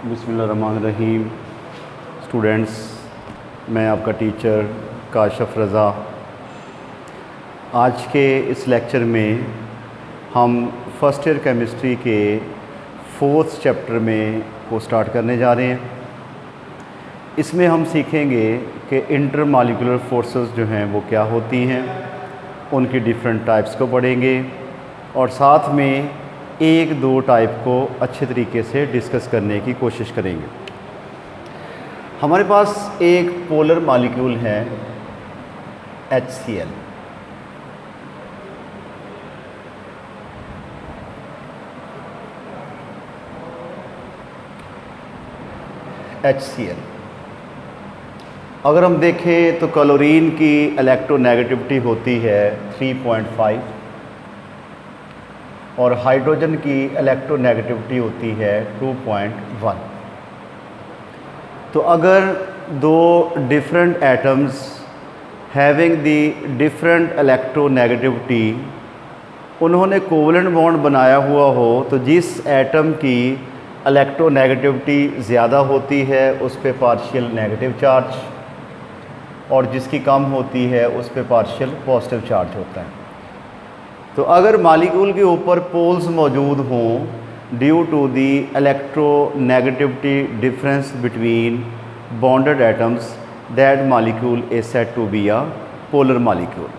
बिस्मिल्लाहिर्रहमानिर्रहीम। स्टूडेंट्स, मैं आपका टीचर काशिफ रज़ा। आज के इस लेक्चर में हम फर्स्ट ईयर केमिस्ट्री के 4th चैप्टर में को स्टार्ट करने जा रहे हैं। इसमें हम सीखेंगे कि इंटरमॉलिक्यूलर फोर्सेस जो हैं वो क्या होती हैं, उनकी डिफरेंट टाइप्स को पढ़ेंगे और साथ में एक दो टाइप को अच्छे तरीके से डिस्कस करने की कोशिश करेंगे। हमारे पास एक पोलर मॉलिक्यूल है HCl। अगर हम देखें तो क्लोरीन की इलेक्ट्रोनेगेटिविटी होती है 3.5 और हाइड्रोजन की इलेक्ट्रोनेगेटिविटी होती है 2.1। तो अगर दो different atoms having the different electronegativity उन्होंने कोवलेंट बॉन्ड बनाया हुआ हो, तो जिस एटम की इलेक्ट्रोनेगेटिविटी ज़्यादा होती है उस पे पार्शियल नेगेटिव चार्ज और जिसकी कम होती है उस पे पार्शियल पॉजिटिव चार्ज होता है। तो अगर मॉलिक्यूल के ऊपर पोल्स मौजूद हों due to the electronegativity difference between bonded atoms, that molecule is said to be a polar molecule.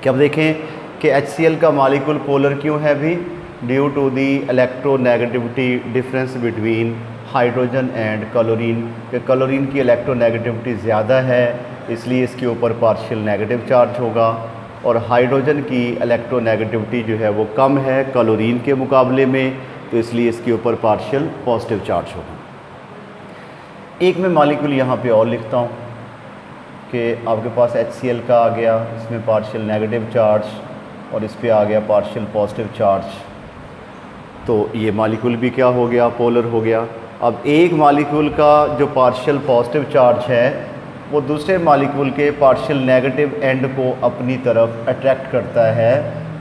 कि अब देखें कि HCl का मॉलिक्यूल पोलर क्यों है भी, due to the electronegativity difference between hydrogen and chlorine. कि क्लोरीन की इलेक्ट्रोनेगेटिविटी ज़्यादा है इसलिए इसके ऊपर पार्शियल नेगेटिव चार्ज होगा और हाइड्रोजन की इलेक्ट्रोनेगेटिविटी जो है वो कम है क्लोरीन के मुकाबले में, तो इसलिए इसके ऊपर पार्शियल पॉजिटिव चार्ज होगा। एक मैं मॉलिक्यूल यहाँ पे और लिखता हूँ कि आपके पास HCl का आ गया, इसमें पार्शियल नेगेटिव चार्ज और इस पर आ गया पार्शियल पॉजिटिव चार्ज। तो ये मॉलिक्यूल भी क्या हो गया, पोलर हो गया। अब एक मॉलिक्यूल का जो पार्शियल पॉजिटिव चार्ज है वो दूसरे मॉलिक्यूल के पार्शियल नेगेटिव एंड को अपनी तरफ अट्रैक्ट करता है,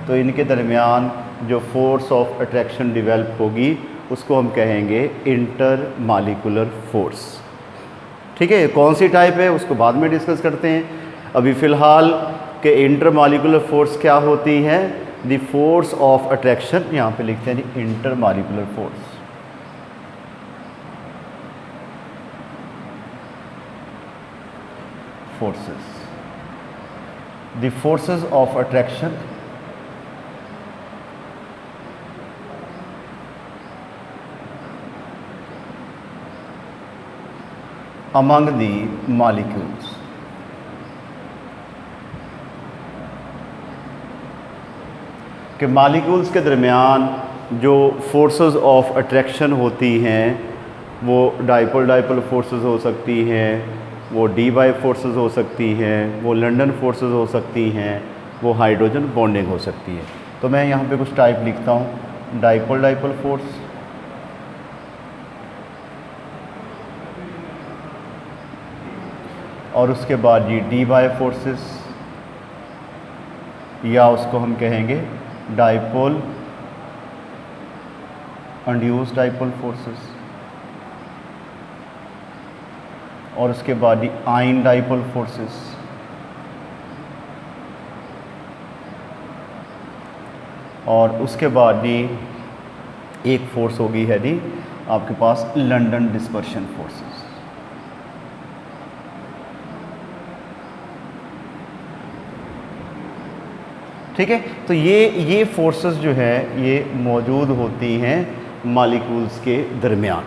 तो इनके दरमियान जो फोर्स ऑफ अट्रैक्शन डेवलप होगी उसको हम कहेंगे इंटर मॉलिक्यूलर फोर्स। ठीक है, कौन सी टाइप है उसको बाद में डिस्कस करते हैं। अभी फ़िलहाल कि इंटर मॉलिक्यूलर फोर्स क्या होती है, द फोर्स ऑफ अट्रैक्शन, यहाँ पे लिखते हैं जी inter molecular force. Forces, the forces of attraction among the molecules। कि मॉलिक्यूल्स के दरमियान जो फोर्सेस ऑफ अट्रैक्शन होती हैं वो डाइपोल डाइपोल फोर्सेस हो सकती हैं, वो डी बाई फोर्सेस हो सकती हैं, वो लंदन फोर्सेस हो सकती हैं, वो हाइड्रोजन बॉन्डिंग हो सकती है। तो मैं यहाँ पे कुछ टाइप लिखता हूँ, डाइपोल डाइपोल फोर्स, और उसके बाद ये डी बाई फोर्सेस या उसको हम कहेंगे डाइपोल इंड्यूस्ड डाइपोल फोर्सेस, और उसके बाद ये आयन डाइपोल फोर्सेस, और उसके बाद ये एक फोर्स होगी है जी आपके पास लंदन डिस्पर्शन फोर्सेस। ठीक है, तो ये फोर्सेस जो है ये मौजूद होती हैं मॉलिक्यूल्स के दरमियान।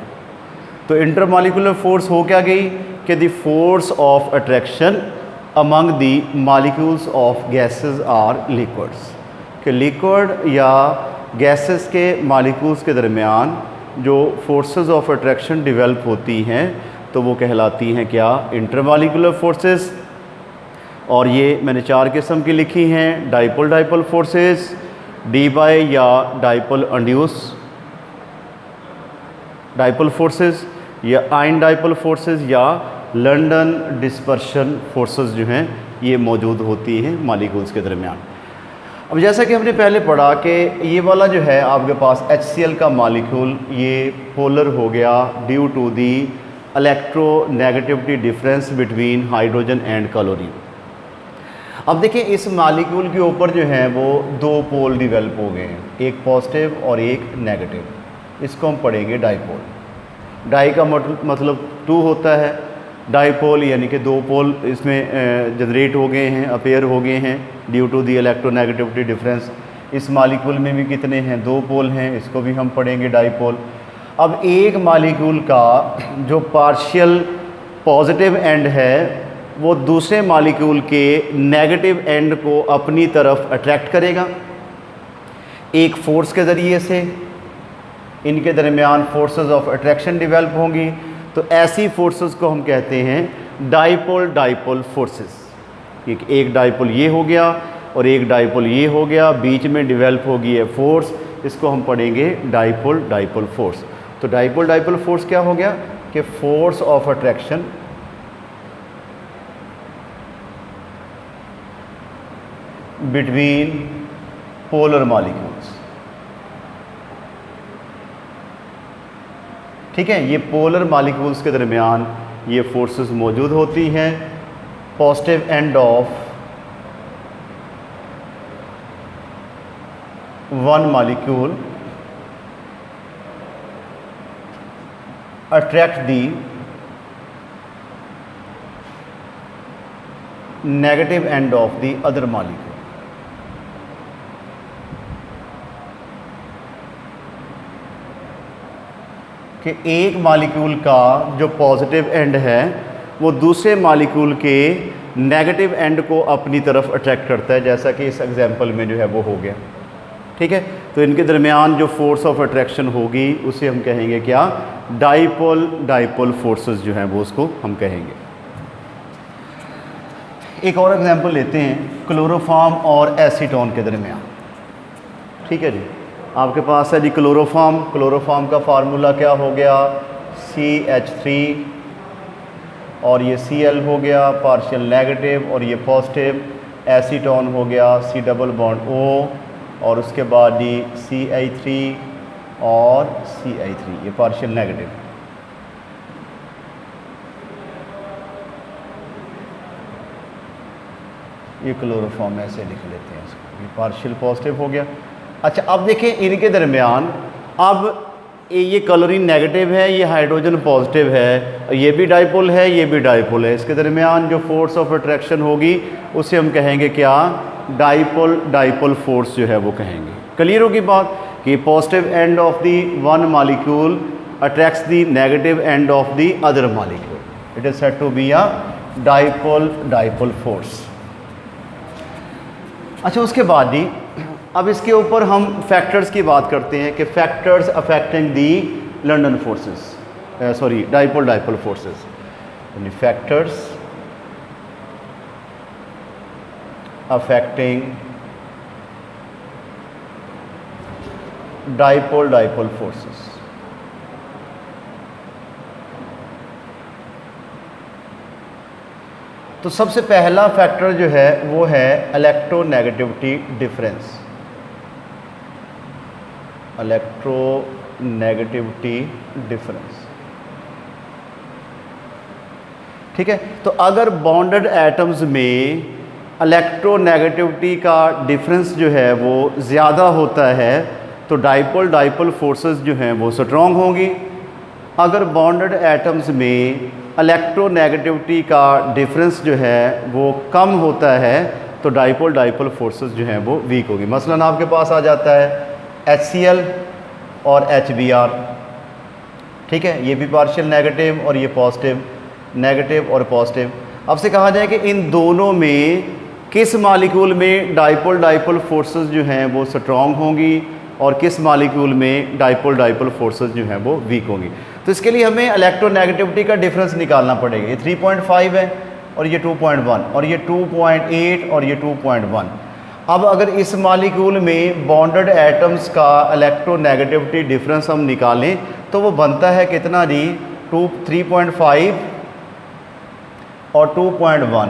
तो इंटरमॉलिक्यूलर फोर्स हो क्या गई कि the force of attraction among the molecules of gases or liquids. कि लिक्विड या गैसेस के मॉलिक्यूल्स के दरमियान जो फोर्सेस ऑफ अट्रैक्शन डेवलप होती हैं तो वो कहलाती हैं क्या, इंटरमॉलिक्यूलर फोर्सेस। और ये मैंने 4 किस्म की लिखी हैं, dipole dipole forces, D by या डाइपोल इंड्यूस डाइपोल फोर्सेस, या आयन डाइपोल फोर्सेस, या लंदन डिस्पर्शन फोर्सेस जो हैं ये मौजूद होती हैं मॉलिक्यूल्स के दरमियान। अब जैसा कि हमने पहले पढ़ा कि ये वाला जो है आपके पास HCl का मॉलिक्यूल ये पोलर हो गया due to the electronegativity difference between hydrogen and chlorine. अब देखिए इस मॉलिक्यूल के ऊपर जो है वो दो पोल डिवेल्प हो गए हैं, एक पॉजिटिव और एक नेगेटिव। इसको हम पढ़ेंगे डाईपोल। डाई का मतलब टू होता है, डाईपोल यानी कि दो पोल इसमें जनरेट हो गए हैं, अपेयर हो गए हैं due to the electronegativity difference. इस मॉलिक्यूल में भी कितने हैं, दो पोल हैं, इसको भी हम पढ़ेंगे डाईपोल। अब एक मॉलिक्यूल का जो पार्शियल पॉजिटिव एंड है वो दूसरे मॉलिक्यूल के नेगेटिव एंड को अपनी तरफ अट्रैक्ट करेगा एक फोर्स के ज़रिए से। इनके दरमियान फोर्सेस ऑफ अट्रैक्शन डेवलप होंगी, तो ऐसी फोर्सेस को हम कहते हैं डाईपोल डाईपोल फोर्सेस। एक डाईपोल ये हो गया और एक डाईपोल ये हो गया, बीच में डेवलप होगी है फोर्स, इसको हम पढ़ेंगे डाईपोल डाईपोल फोर्स। तो डाईपोल डाईपोल फोर्स क्या हो गया कि force of attraction between polar molecules. ठीक है, ये पोलर मॉलिक्यूल्स के दरमियान ये फोर्सेस मौजूद होती हैं। Positive end of one molecule attract the negative end of the other molecule. कि एक मॉलिक्यूल का जो पॉजिटिव एंड है वो दूसरे मॉलिक्यूल के नेगेटिव एंड को अपनी तरफ अट्रैक्ट करता है, जैसा कि इस एग्जांपल में जो है वो हो गया। ठीक है, तो इनके दरमियान जो फोर्स ऑफ अट्रैक्शन होगी उसे हम कहेंगे क्या, डाईपोल डाईपोल फोर्सेस जो हैं वो उसको हम कहेंगे। एक और एग्जांपल लेते हैं क्लोरोफॉर्म और एसीटोन के दरमियान। ठीक है जी, आपके पास है जी क्लोरोफॉर्म। क्लोरोफॉर्म का फार्मूला क्या हो गया, CH3 और ये Cl हो गया पार्शियल नेगेटिव और ये पॉजिटिव। एसीटोन हो गया C डबल बॉन्ड O और उसके बाद जी CH3 और CH3 ये पार्शियल नेगेटिव। ये क्लोरोफॉर्म ऐसे लिख लेते हैं इसको, ये पार्शियल पॉजिटिव हो गया। अच्छा, अब देखिए इनके दरमियान अब ये क्लोरीन नेगेटिव है, ये हाइड्रोजन पॉजिटिव है, ये भी डाईपोल है, ये भी डाईपोल है। इसके दरमियान जो फोर्स ऑफ अट्रैक्शन होगी उसे हम कहेंगे क्या, डाईपोल डाईपोल फोर्स जो है वो कहेंगे। क्लियर होगी बात कि positive end of the one molecule attracts the negative end of the other molecule, it is said to be a dipole dipole force. अच्छा, उसके बाद जी अब इसके ऊपर हम फैक्टर्स की बात करते हैं कि factors affecting the London forces, sorry dipole dipole forces, यानी factors affecting dipole dipole forces. तो सबसे पहला फैक्टर जो है वो है इलेक्ट्रोनेगेटिविटी डिफरेंस। Electronegativity difference. ठीक है, तो अगर बॉन्डेड एटम्स में इलेक्ट्रोनेगेटिविटी का डिफरेंस जो है वो ज़्यादा होता है तो डाईपोल डाईपोल फोर्सेस जो हैं वो स्ट्रॉन्ग होंगी। अगर बॉन्डेड एटम्स में इलेक्ट्रोनेगेटिविटी का डिफरेंस जो है वो कम होता है तो डाईपोल डाईपोल फोर्सेस जो हैं वो वीक होगी। मसलन आपके पास आ जाता है HCl और HBr। ठीक है, ये भी पार्शियल नेगेटिव और ये पॉजिटिव, नेगेटिव और पॉजिटिव। अब से कहा जाए कि इन दोनों में किस मॉलिक्यूल में डाईपोल डाईपोल फोर्सेस जो हैं वो स्ट्रॉन्ग होंगी और किस मॉलिक्यूल में डाईपोल डाईपोल फोर्सेस जो हैं वो वीक होंगी। तो इसके लिए हमें इलेक्ट्रोनेगेटिविटी का डिफरेंस निकालना पड़ेगा। ये 3.5 है और ये 2.1 और ये 2.8 और ये 2.1। अब अगर इस मॉलिक्यूल में बॉन्डेड एटम्स का इलेक्ट्रोनेगेटिविटी डिफरेंस हम निकालें तो वो बनता है कितना जी, 3.5 और 2.1,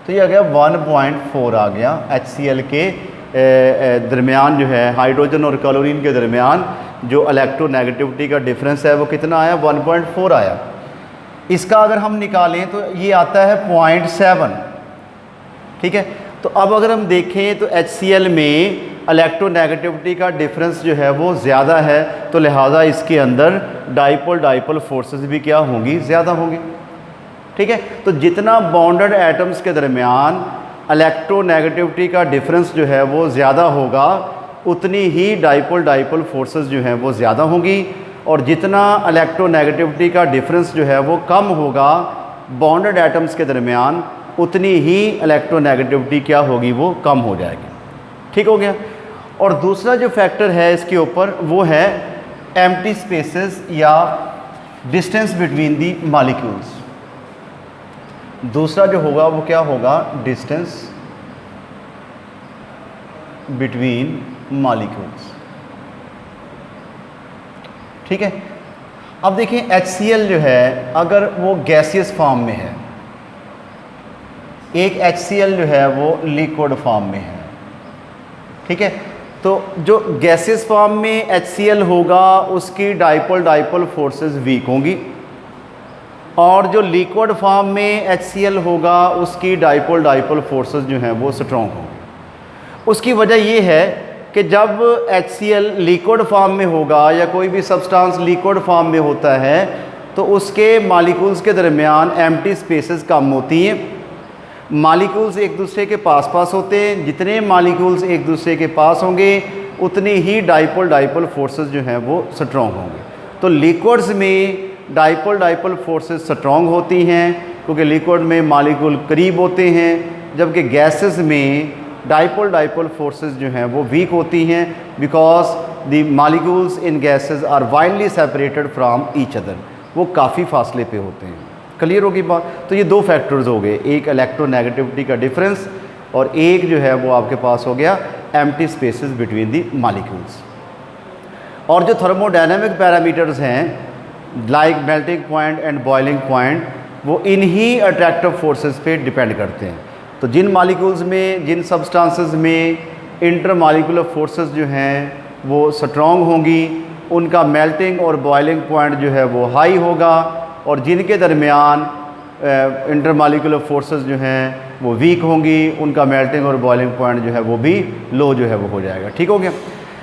तो ये आ गया 1.4 आ गया HCl के दरमियान जो है हाइड्रोजन और क्लोरीन के दरमियान जो इलेक्ट्रोनेगेटिविटी का डिफरेंस है वो कितना आया, 1.4 आया। इसका अगर हम निकालें तो ये आता है 0.7, ठीक है। तो अब अगर हम देखें तो HCl में इलेक्ट्रोनेगेटिविटी का डिफरेंस जो है वो ज़्यादा है, तो लिहाजा इसके अंदर डाइपोल फोर्सेस भी क्या होंगी, ज़्यादा होंगी, ठीक है। तो जितना बॉन्डेड एटम्स के दरमियान इलेक्ट्रोनेगेटिविटी का डिफरेंस जो है वो ज़्यादा होगा, उतनी ही डाइपोल फोर्सेस जो हैं वो ज़्यादा होंगी। और जितना इलेक्ट्रोनेगेटिविटी का डिफरेंस जो है वो कम होगा बॉन्डेड एटम्स के दरमियान, उतनी ही इलेक्ट्रोनेगेटिविटी क्या होगी, वो कम हो जाएगी, ठीक हो गया। और दूसरा जो फैक्टर है इसके ऊपर वो है एम्प्टी स्पेसेस या डिस्टेंस बिटवीन दी मॉलिक्यूल्स। दूसरा जो होगा वो क्या होगा, डिस्टेंस बिटवीन मॉलिक्यूल्स, ठीक है। अब देखिए HCl जो है अगर वो गैसियस फॉर्म में है, एक HCl जो है वो लिक्विड फॉर्म में है, ठीक है। तो जो गैसियस फॉर्म में HCl होगा उसकी डाइपोल फोर्सेस वीक होंगी, और जो लिक्विड फॉर्म में HCl होगा उसकी डाइपोल फोर्सेस जो हैं वो स्ट्रॉन्ग होंगी। उसकी वजह ये है कि जब HCl लिक्विड फॉर्म में होगा या कोई भी सब्सटेंस लिक्विड फॉर्म में होता है तो उसके मॉलिक्यूल्स के दरमियान एम्प्टी स्पेसेस कम होती हैं, मॉलिक्यूल्स एक दूसरे के पास होते हैं। जितने मॉलिक्यूल्स एक दूसरे के पास होंगे उतनी ही डाइपोल फोर्सेस जो हैं वो स्ट्रॉन्ग होंगे। तो लिक्विड्स में डाइपोल फोर्सेस स्ट्रॉन्ग होती हैं क्योंकि लिक्विड में मॉलिक्यूल करीब होते हैं, जबकि गैसेस में डाइपोल फोर्सेस जो हैं वो वीक होती हैं because the molecules in gases are widely separated from each other, वो काफ़ी फासले पे होते हैं। क्लियर होगी बात। तो ये दो फैक्टर्स हो गए, एक इलेक्ट्रोनेगेटिविटी का डिफरेंस और एक जो है वो आपके पास हो गया empty spaces between the molecules. और जो थर्मोडायनामिक पैरामीटर्स हैं like melting point and boiling point, वो इन्हीं अट्रैक्टिव फोर्सेस पे डिपेंड करते हैं। तो जिन मॉलिक्यूल्स में, जिन सब्सटेंसेस में इंटरमॉलिक्यूलर फोर्सेस जो हैं वो स्ट्रॉन्ग होंगी, उनका मेल्टिंग और बॉइलिंग पॉइंट जो है वो हाई होगा, और जिनके दरमियान इंटरमॉलिक्यूलर फोर्सेस जो हैं वो वीक होंगी, उनका मेल्टिंग और बॉइलिंग पॉइंट जो है वो भी लो जो है वो हो जाएगा, ठीक हो गया।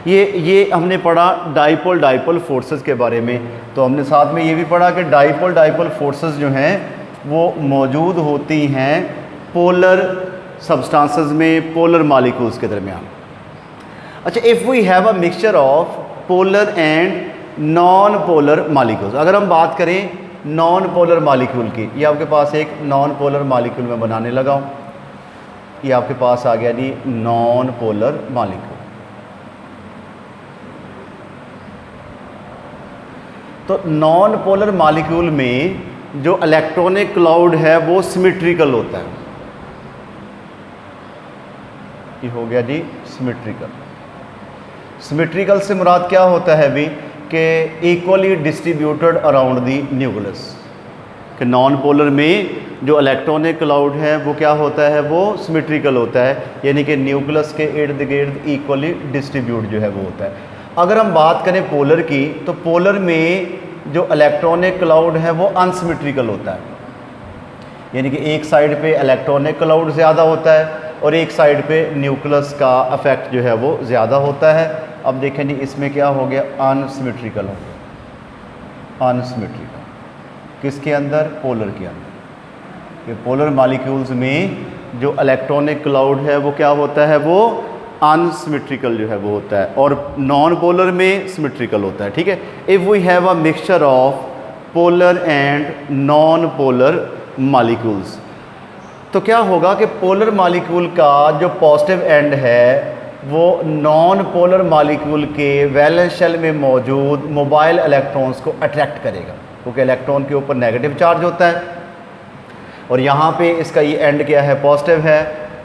ये हमने पढ़ा डाइपोल फोर्सेस के बारे में। तो हमने साथ में ये भी पढ़ा कि डाइपोल फोर्सेस जो हैं वो मौजूद होती हैं पोलर सब्सटेंसेस में, पोलर मॉलिक्यूल्स के दरमियान। अच्छा, if we have a mixture of polar and non polar molecules, अगर हम बात करें नॉन पोलर मॉलिक्यूल की, ये आपके पास एक नॉन पोलर मॉलिक्यूल में बनाने लगा हूँ, ये आपके पास आ गया जी नॉन पोलर मॉलिक्यूल। तो नॉन पोलर मॉलिक्यूल में जो इलेक्ट्रॉनिक क्लाउड है वो सिमेट्रिकल होता है। ये हो गया जी सिमेट्रिकल। सिमेट्रिकल से मुराद क्या होता है भी कि equally distributed around the nucleus, कि नॉन पोलर में जो इलेक्ट्रॉनिक क्लाउड है वो क्या होता है, वो सिमेट्रिकल होता है, यानी कि न्यूक्लियस के इर्द गिर्द इक्वली डिस्ट्रीब्यूट जो है वो होता है। अगर हम बात करें पोलर की, तो पोलर में जो इलेक्ट्रॉनिक क्लाउड है वो अनसिमेट्रिकल होता है, यानी कि एक साइड पे इलेक्ट्रॉनिक क्लाउड ज़्यादा होता है और एक साइड पे न्यूक्लियस का इफेक्ट जो है वो ज़्यादा होता है। अब देखें जी इसमें क्या हो गया, अनसिमेट्रिकल हो गया। अनसिमेट्रिकल किसके अंदर, पोलर के अंदर। ये पोलर मॉलिक्यूल्स में जो इलेक्ट्रॉनिक क्लाउड है वो क्या होता है, वो अनसिमेट्रिकल जो है वो होता है, और नॉन पोलर में सिमेट्रिकल होता है, ठीक है। If we have a mixture of polar and non polar molecules, तो क्या होगा कि पोलर मॉलिक्यूल का जो पॉजिटिव एंड है वो नॉन पोलर मॉलिक्यूल के वैलेंस शेल में मौजूद मोबाइल इलेक्ट्रॉन्स को अट्रैक्ट करेगा, क्योंकि इलेक्ट्रॉन के ऊपर नेगेटिव चार्ज होता है और यहाँ पे इसका ये एंड क्या है, पॉजिटिव है।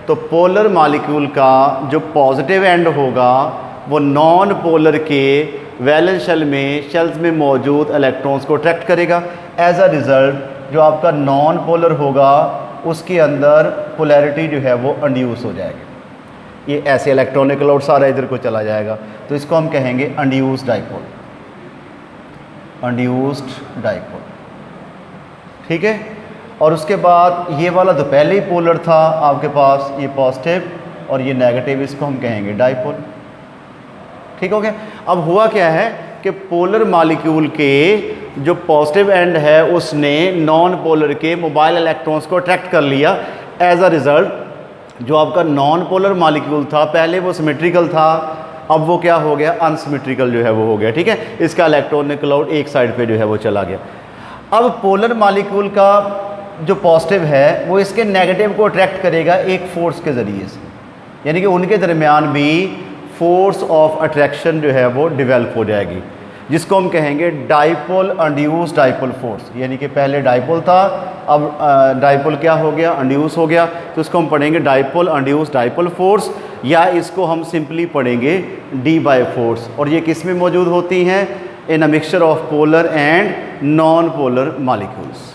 तो पोलर मॉलिक्यूल का जो पॉजिटिव एंड होगा वो नॉन पोलर के वैलेंस शेल में, शेल्स में मौजूद इलेक्ट्रॉन्स को अट्रैक्ट करेगा। एज अ रिज़ल्ट जो आपका नॉन पोलर होगा उसके अंदर पोलैरिटी जो है वो इंड्यूस हो जाएगी। ये ऐसे इलेक्ट्रॉनिक क्लाउड सारा इधर को चला जाएगा, तो इसको हम कहेंगे अनड्यूस्ड डाइपोल, अनड्यूस्ड डाइपोल। ठीक है, और उसके बाद ये वाला तो पहले ही पोलर था आपके पास, ये पॉजिटिव और ये नेगेटिव, इसको हम कहेंगे डाइपोल। ठीक हो गया। अब हुआ क्या है कि पोलर मॉलिक्यूल के जो पॉजिटिव एंड है उसने नॉन पोलर के मोबाइल इलेक्ट्रॉन्स को अट्रैक्ट कर लिया। एज अ रिज़ल्ट जो आपका नॉन पोलर मॉलिक्यूल था पहले वो सिमेट्रिकल था, अब वो क्या हो गया, अनसिमेट्रिकल जो है वो हो गया। ठीक है, इसका इलेक्ट्रॉनिक क्लाउड एक साइड पे जो है वो चला गया। अब पोलर मॉलिक्यूल का जो पॉजिटिव है वो इसके नेगेटिव को अट्रैक्ट करेगा एक फोर्स के ज़रिए से, यानी कि उनके दरमियान भी फोर्स ऑफ अट्रैक्शन जो है वो डेवलप हो जाएगी, जिसको हम कहेंगे डाइपोल इंड्यूस्ड डाइपोल फोर्स। यानी कि पहले डाइपोल था, अब डाइपोल क्या हो गया, इंड्यूस हो गया, तो इसको हम पढ़ेंगे डाइपोल इंड्यूस्ड डाइपोल फोर्स, या इसको हम सिंपली पढ़ेंगे डी बाय फोर्स। और ये किस में मौजूद होती हैं, in a mixture of polar and non polar molecules.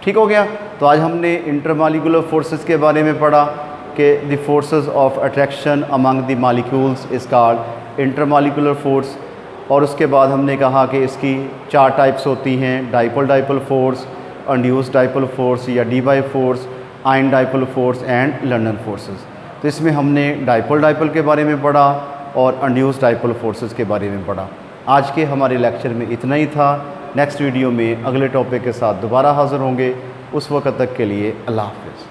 ठीक हो गया। तो आज हमने इंटरमॉलिक्यूलर फोर्सेस के बारे में पढ़ा कि the forces of attraction among the molecules is called intermolecular force. और उसके बाद हमने कहा कि इसकी 4 टाइप्स होती हैं, dipole dipole force, induced dipole force या Debye force, ion dipole force and London forces. तो इसमें हमने डाइपोल डाइपोल के बारे में पढ़ा और इंड्यूस्ड डाइपोल फोर्सेस के बारे में पढ़ा। आज के हमारे लेक्चर में इतना ही था। नेक्स्ट वीडियो में अगले टॉपिक के साथ दोबारा हाज़िर होंगे। उस वक्त तक के लिए अल्लाह हाफ़िज़।